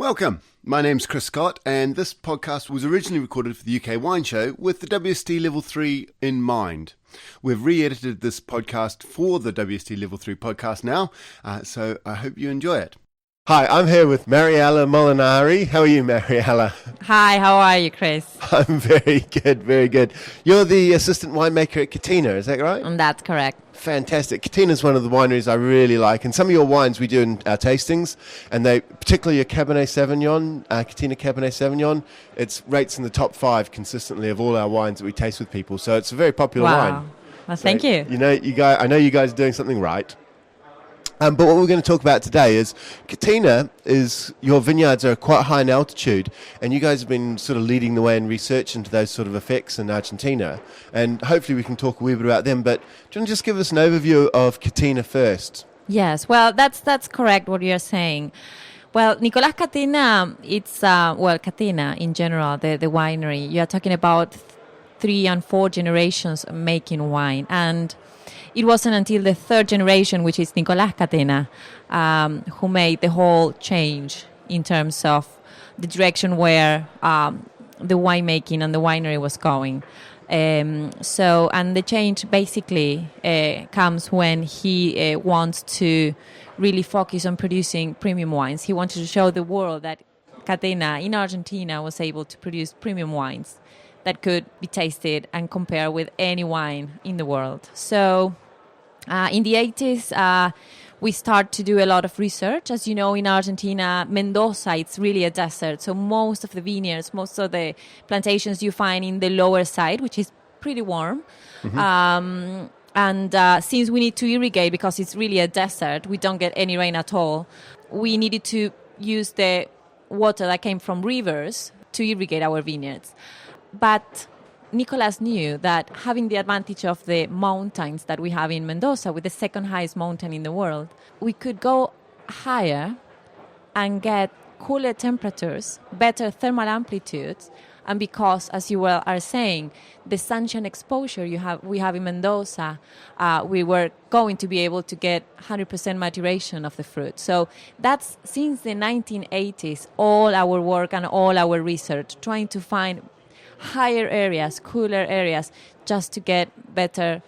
Welcome. My name's Chris Scott, and this podcast was originally recorded for the UK Wine Show with the WST Level 3 in mind. We've re-edited this podcast for the WST Level 3 podcast now, so I hope you enjoy it. Hi, I'm here with Mariela Molinari. How are you, Mariela? Hi, how are you, Chris? I'm very good, very good. You're the assistant winemaker at Catena, is that right? That's correct. Fantastic. Catena is one of the wineries I really like, and some of your wines we do in our tastings, and they, particularly your Cabernet Sauvignon, Catena Cabernet Sauvignon, it's rates in the top 5 consistently of all our wines that we taste with people, so it's a very popular wine. Well, thank you. I know you guys are doing something right. But what we're going to talk about today is Catena is, your vineyards are quite high in altitude, and you guys have been sort of leading the way in research into those sort of effects in Argentina, and hopefully we can talk a wee bit about them, but do you want to just give us an overview of Catena first? Yes, well, that's correct what you're saying. Well, Nicolás Catena, it's, Catena in general, the winery, you're talking about 3 and 4 generations making wine, and it wasn't until the 3rd generation, which is Nicolás Catena, who made the whole change in terms of the direction where the winemaking and the winery was going. And the change basically comes when he wants to really focus on producing premium wines. He wanted to show the world that Catena in Argentina was able to produce premium wines that could be tasted and compared with any wine in the world. So in the 80s, we start to do a lot of research. As you know, in Argentina, Mendoza, it's really a desert. So most of the vineyards, most of the plantations you find in the lower side, which is pretty warm. Mm-hmm. Since we need to irrigate because it's really a desert, we don't get any rain at all. We needed to use the water that came from rivers to irrigate our vineyards. But Nicolas knew that having the advantage of the mountains that we have in Mendoza, with the second highest mountain in the world, we could go higher and get cooler temperatures, better thermal amplitudes, and because, as you are saying, the sunshine exposure we have in Mendoza, we were going to be able to get 100% maturation of the fruit. So that's since the 1980s, all our work and all our research, trying to find higher areas, cooler areas, just to get better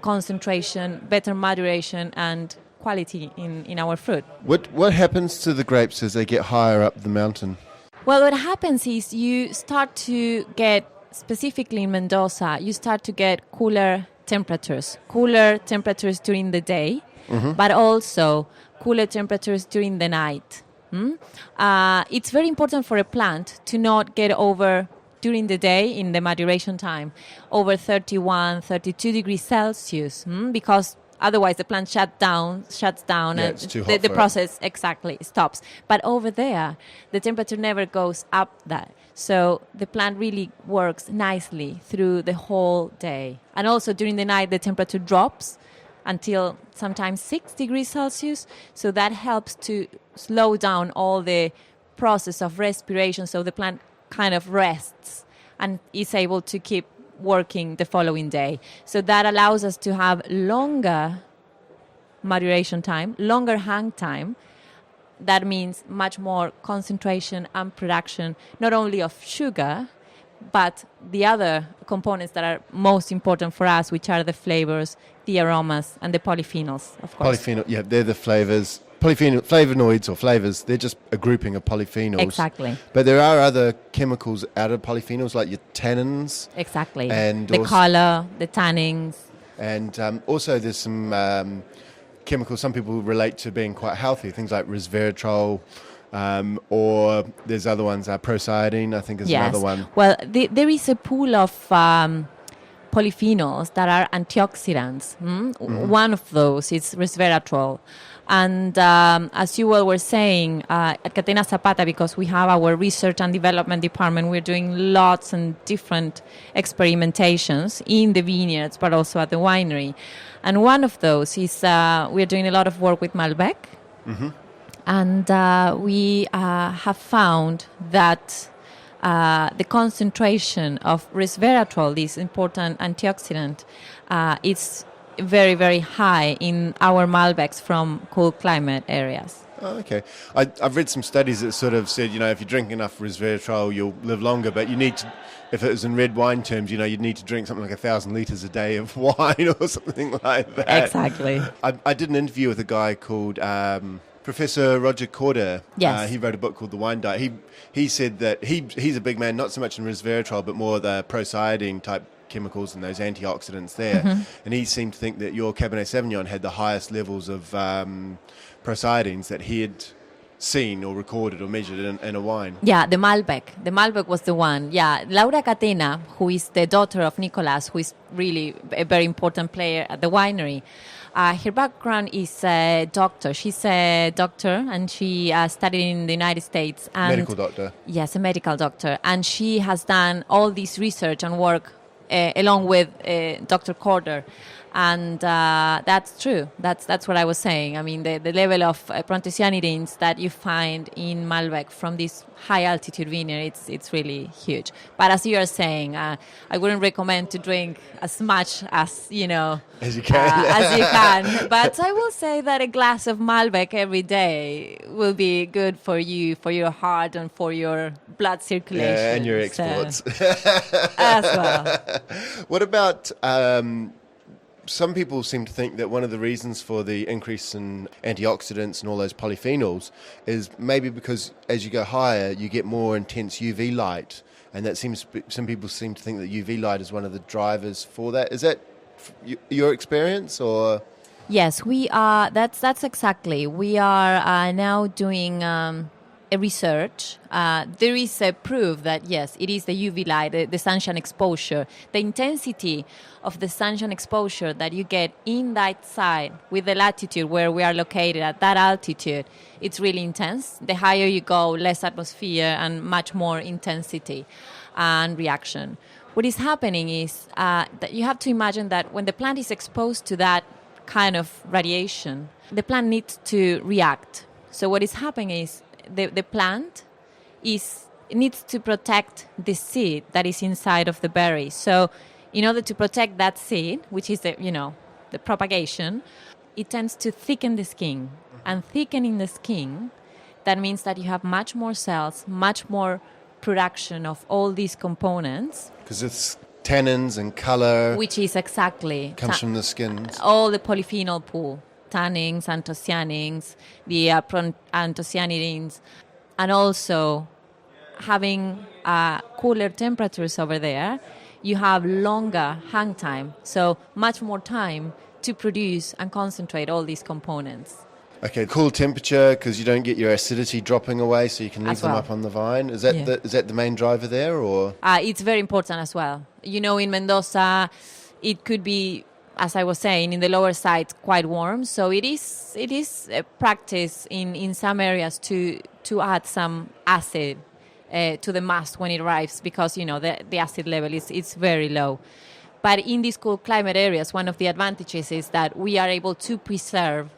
concentration, better maturation, and quality in our fruit. What happens to the grapes as they get higher up the mountain? Well, what happens is you start to get, specifically in Mendoza, you start to get cooler temperatures during the day, mm-hmm. but also cooler temperatures during the night. It's very important for a plant to not get over, during the day, in the maturation time, over 31, 32 degrees Celsius, because otherwise the plant shuts down, and the process exactly stops. But over there, the temperature never goes up that. So the plant really works nicely through the whole day. And also during the night, the temperature drops until sometimes 6 degrees Celsius. So that helps to slow down all the process of respiration. So the plant kind of rests and is able to keep working the following day. So that allows us to have longer maturation time, longer hang time. That means much more concentration and production, not only of sugar, but the other components that are most important for us, which are the flavors, the aromas, and the polyphenols, of course. They're the flavors. Flavonoids or flavors, they're just a grouping of polyphenols. Exactly. But there are other chemicals out of polyphenols, like your tannins. Exactly. And the color, the tannins. And also there's some chemicals some people relate to being quite healthy, things like resveratrol, or there's other ones, procyanidin, I think is another one. Well, there is a pool of polyphenols that are antioxidants. Mm-hmm. One of those is resveratrol. And as you all were saying, at Catena Zapata, because we have our research and development department, we're doing lots and different experimentations in the vineyards, but also at the winery. And one of those is we're doing a lot of work with Malbec. Mm-hmm. And we have found that the concentration of resveratrol, this important antioxidant, is very, very high in our Malbecs from cold climate areas. Oh, okay. I've read some studies that sort of said, if you drink enough resveratrol, you'll live longer, but you need to, if it was in red wine terms, you'd need to drink something like 1,000 litres a day of wine or something like that. Exactly. I did an interview with a guy called Professor Roger Corder. Yes. He wrote a book called The Wine Diet. He said that he's a big man, not so much in resveratrol, but more the procyanidine type chemicals and those antioxidants there. Mm-hmm. And he seemed to think that your Cabernet Sauvignon had the highest levels of procyanidines that he had seen or recorded or measured in a wine. Yeah, the Malbec. The Malbec was the one. Yeah, Laura Catena, who is the daughter of Nicolas, who is really a very important player at the winery. Her background is a doctor. She's a doctor, and she studied in the United States. And Medical doctor. Yes, a medical doctor. And she has done all this research and work along with Dr. Corder. And that's true. That's what I was saying. I mean, the level of proanthocyanidins that you find in Malbec from this high altitude vineyard, it's really huge. But as you are saying, I wouldn't recommend to drink as much as you can. As you can. But I will say that a glass of Malbec every day will be good for you, for your heart, and for your blood circulation. Yeah, and your exports. As well. What about... some people seem to think that one of the reasons for the increase in antioxidants and all those polyphenols is maybe because as you go higher, you get more intense UV light. And that some people seem to think that UV light is one of the drivers for that. Is that your experience or? Yes, we are. That's exactly. We are now doing a research. There is a proof that yes, it is the UV light, the sunshine exposure, the intensity of the sunshine exposure that you get in that side with the latitude where we are located at that altitude. It's really intense. The higher you go, less atmosphere and much more intensity and reaction. What is happening is that you have to imagine that when the plant is exposed to that kind of radiation, the plant needs to react. So what is happening is the plant needs to protect the seed that is inside of the berry. So in order to protect that seed, which is the propagation, it tends to thicken the skin. And thickening the skin, that means that you have much more cells, much more production of all these components. Because it's tannins and color. Which is exactly. Comes from the skins. All the polyphenol pool. Tannins, anthocyanins, the anthocyanidins, and also having cooler temperatures over there, you have longer hang time, so much more time to produce and concentrate all these components. Okay, cool temperature because you don't get your acidity dropping away, so you can leave them up on the vine. Is that the main driver there, or? It's very important as well. In Mendoza, it could be, as I was saying, in the lower side, quite warm. So it is a practice in some areas to add some acid to the mast when it arrives because, the acid level is very low. But in these cool climate areas, one of the advantages is that we are able to preserve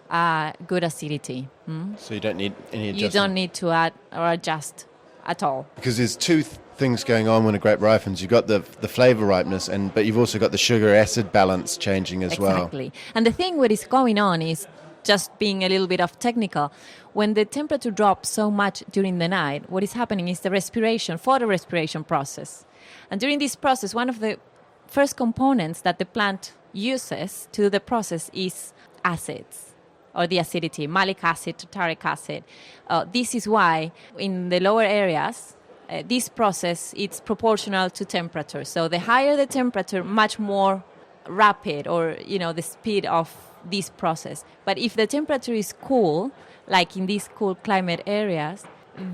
good acidity. So you don't need any adjustment? You don't need to add or adjust at all. Because there's two things going on when a grape ripens. You've got the flavor ripeness, but you've also got the sugar-acid balance changing as well. Exactly. And the thing what is going on is, just being a little bit of technical, when the temperature drops so much during the night, what is happening is the photorespiration process. And during this process, one of the first components that the plant uses to do the process is acids, or the acidity, malic acid, tartaric acid. This is why in the lower areas, this process is proportional to temperature. So the higher the temperature, much more rapid, or the speed of this process. But if the temperature is cool, like in these cool climate areas,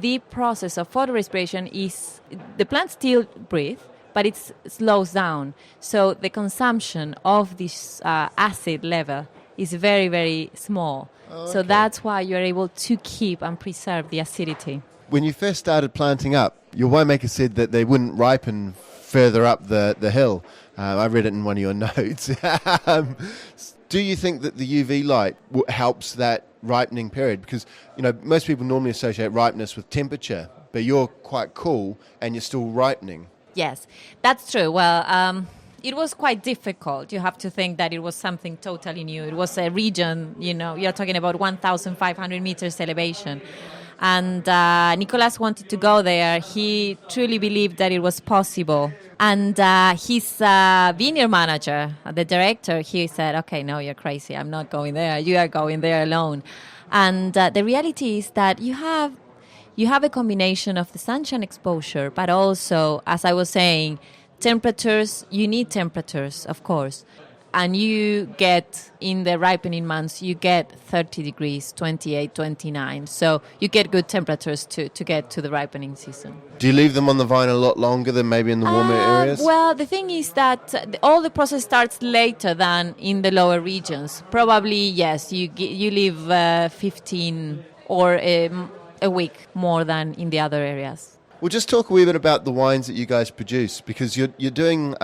the process of photorespiration is, the plant still breathe, but it slows down. So the consumption of this acid level is very, very small. Oh, okay. So that's why you're able to keep and preserve the acidity. When you first started planting up, your winemaker said that they wouldn't ripen further up the hill. I read it in one of your notes. Do you think that the UV light helps that ripening period? Because, most people normally associate ripeness with temperature, but you're quite cool and you're still ripening. Yes, that's true. Well, it was quite difficult. You have to think that it was something totally new. It was a region, you're talking about 1,500 meters elevation. And Nicolas wanted to go there. He truly believed that it was possible. And his vineyard manager, the director, he said, okay, no, you're crazy. I'm not going there. You are going there alone. And the reality is that you have a combination of the sunshine exposure, but also, as I was saying, temperatures. You need temperatures, of course. And you get, in the ripening months, you get 30 degrees, 28, 29. So you get good temperatures to get to the ripening season. Do you leave them on the vine a lot longer than maybe in the warmer areas? Well, the thing is that all the process starts later than in the lower regions. Probably, yes, you leave 15 or a week more than in the other areas. Well, just talk a wee bit about the wines that you guys produce, because you're doing,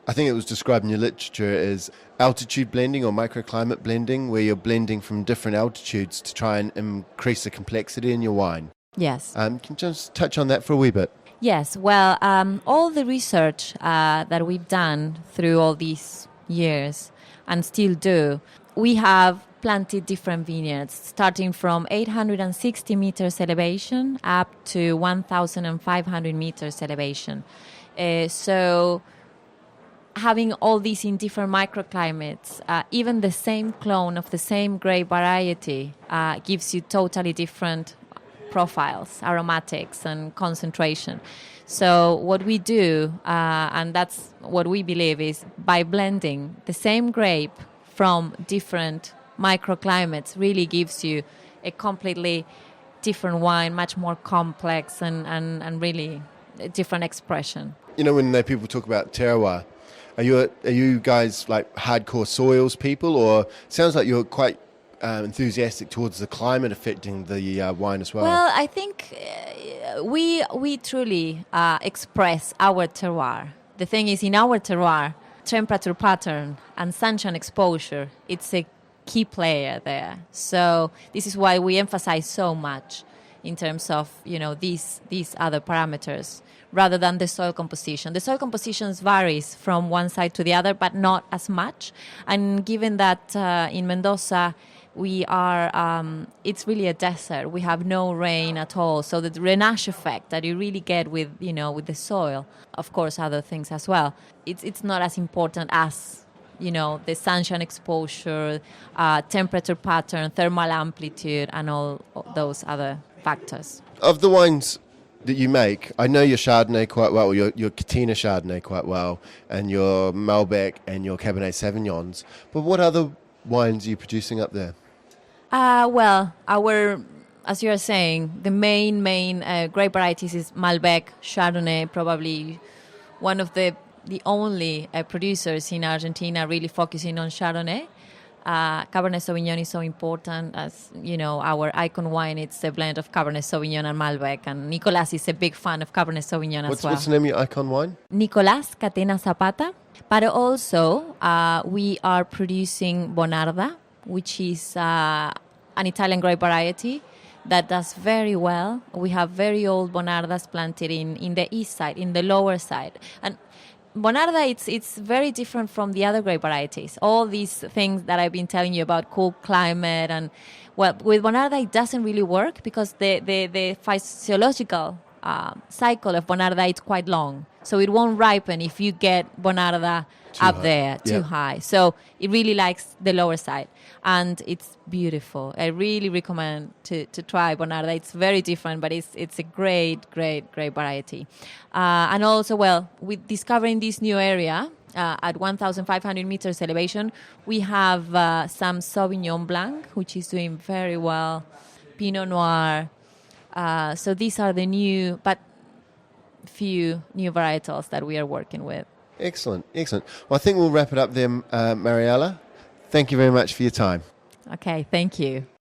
I think it was described in your literature as altitude blending or microclimate blending, where you're blending from different altitudes to try and increase the complexity in your wine. Yes. Can you just touch on that for a wee bit? Yes. Well, all the research that we've done through all these years and still do, we have planted different vineyards, starting from 860 meters elevation up to 1,500 meters elevation. So having all these in different microclimates, even the same clone of the same grape variety gives you totally different profiles, aromatics and concentration. So what we do, and that's what we believe, is by blending the same grape from different microclimates really gives you a completely different wine, much more complex and really a different expression. When people talk about terroir, are you guys like hardcore soils people, or it sounds like you're quite enthusiastic towards the climate affecting the wine as well? Well, I think we truly express our terroir. The thing is, in our terroir, temperature pattern and sunshine exposure, it's a key player there. So this is why we emphasize so much in terms of these other parameters rather than the soil composition. The soil composition varies from one side to the other, but not as much. And given that in Mendoza we are, it's really a desert. We have no rain at all. So the drainage effect that you really get with the soil, of course, other things as well. It's not as important as the sunshine exposure, temperature pattern, thermal amplitude, and all those other factors. Of the wines that you make, I know your Chardonnay quite well, your Catena Chardonnay quite well, and your Malbec and your Cabernet Sauvignons. But what other wines are you producing up there? Well, as you are saying, the main grape varieties is Malbec, Chardonnay, probably one of the only producers in Argentina really focusing on Chardonnay. Cabernet Sauvignon is so important, as our icon wine. It's a blend of Cabernet Sauvignon and Malbec, and Nicolas is a big fan of Cabernet Sauvignon as well. What's the name of your icon wine? Nicolas Catena Zapata. But also we are producing Bonarda, which is an Italian grape variety that does very well. We have very old Bonardas planted in the east side, in the lower side. And Bonarda, it's very different from the other grape varieties. All these things that I've been telling you about, cool climate, and well, with Bonarda it doesn't really work because the physiological cycle of Bonarda is quite long. So it won't ripen if you get Bonarda too high. So it really likes the lower side. And it's beautiful. I really recommend to try Bonarda. It's very different, but it's a great variety. And also, well, with discovering this new area at 1,500 meters elevation, we have some Sauvignon Blanc, which is doing very well, Pinot Noir. So these are the few new varietals that we are working with. Excellent. Well, I think we'll wrap it up there, Mariela. Thank you very much for your time. Okay, thank you.